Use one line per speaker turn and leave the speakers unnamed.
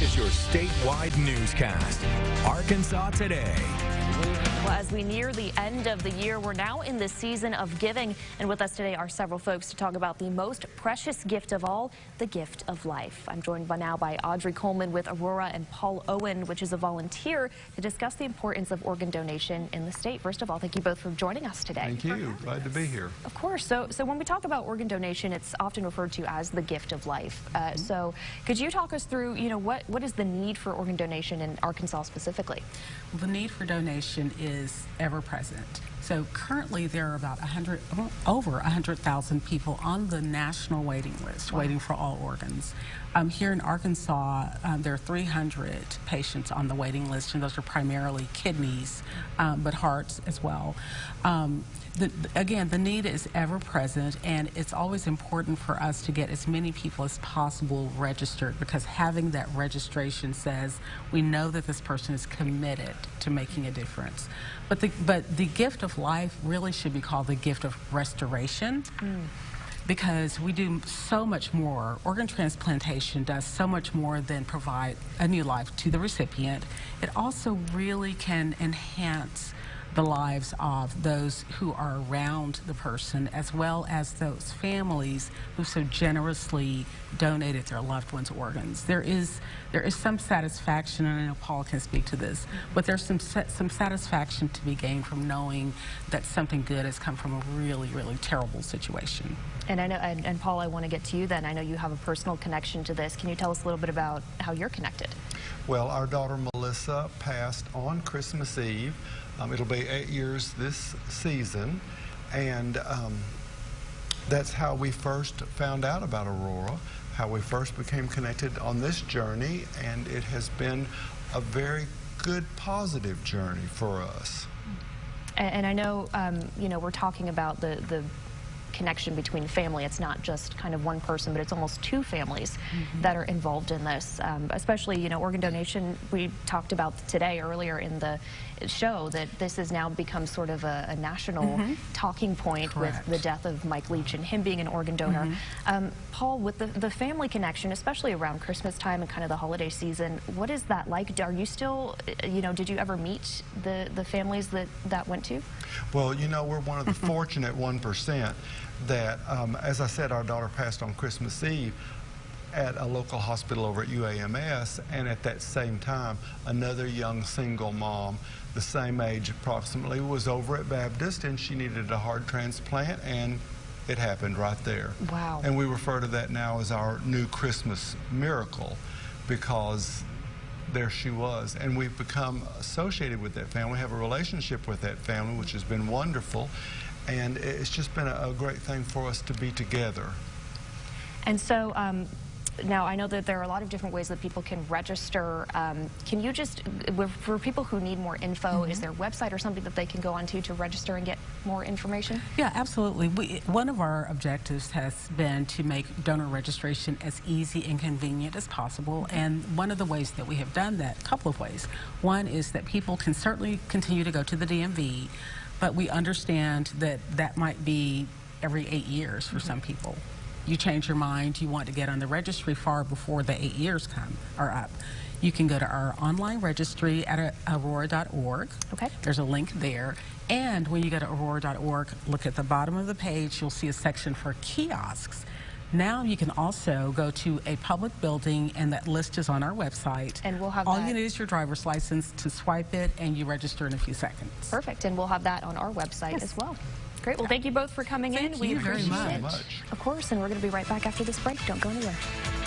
is your statewide newscast, Arkansas Today.
Well, as we near the end of the year, we're now in the season of giving. And with us today are several folks to talk about the most precious gift of all, the gift of life. I'm joined now by Audrey Coleman with ARORA and Paul Owen, which is a volunteer, to discuss the importance of organ donation in the state. First of all, thank you both for joining us today.
Thank you. Glad to be here.
Of course. So when we talk about organ donation, it's often referred to as the gift of life. So could you talk us through, what is the need for organ donation in Arkansas specifically?
Well, the need for donation is ever present. So currently there are about over 100,000 people on the national waiting list, waiting for all organs. Here in Arkansas, there are 300 patients on the waiting list, and those are primarily kidneys, but hearts as well. Again, the need is ever present, and it's always important for us to get as many people as possible registered, because having that registration says we know that this person is committed to making a difference. But the gift of life really should be called the gift of restoration. Because we do so much more. Organ transplantation does so much more than provide a new life to the recipient. It also really can enhance the lives of those who are around the person, as well as those families who so generously donated their loved ones' organs. There is some satisfaction, and I know Paul can speak to this, but there's some satisfaction to be gained from knowing that something good has come from a really, really terrible situation.
And I know, and Paul, I want to get to you then. I know you have a personal connection to this. Can you tell us a little bit about how you're connected?
Well, our daughter Melissa passed on Christmas Eve. It'll be 8 years this season, and that's how we first found out about ARORA, how we first became connected on this journey, and it has been a very good, positive journey for us.
And I know, we're talking about the connection between family. It's not just kind of one person, but it's almost two families that are involved in this. Especially, organ donation, we talked about today earlier in the show that this has now become sort of a national talking point. Correct. With the death of Mike Leach and him being an organ donor. Paul, with the family connection, especially around Christmas time and kind of the holiday season, what is that like? Are you still, did you ever meet the families that went to?
Well, we're one of the fortunate 1% that, as I said, our daughter passed on Christmas Eve at a local hospital over at UAMS, and at that same time, another young single mom, the same age approximately, was over at Baptist, and she needed a heart transplant, and it happened right there.
Wow.
And we refer to that now as our new Christmas miracle, because there she was, and we've become associated with that family. We have a relationship with that family, which has been wonderful, and it's just been a great thing for us to be together.
And so now I know that there are a lot of different ways that people can register. Can you just, for people who need more info, is there a website or something that they can go onto to register and get more information?
Yeah, absolutely. One of our objectives has been to make donor registration as easy and convenient as possible, and one of the ways that we have done that, a couple of ways. One is that people can certainly continue to go to the DMV, but we understand that that might be every 8 years for some people. You change your mind, you want to get on the registry far before the 8 years are up. You can go to our online registry at ARORA.org. Okay. There's a link there. And when you go to ARORA.org, look at the bottom of the page, you'll see a section for kiosks. Now you can also go to a public building, and that list is on our website.
And we'll have
all you need is your driver's license to swipe it, and you register in a few seconds.
Perfect. And we'll have that on our website as well. Great. Well, thank you both for coming in.
Thank you very much.
Of course, and we're going to be right back after this break. Don't go anywhere.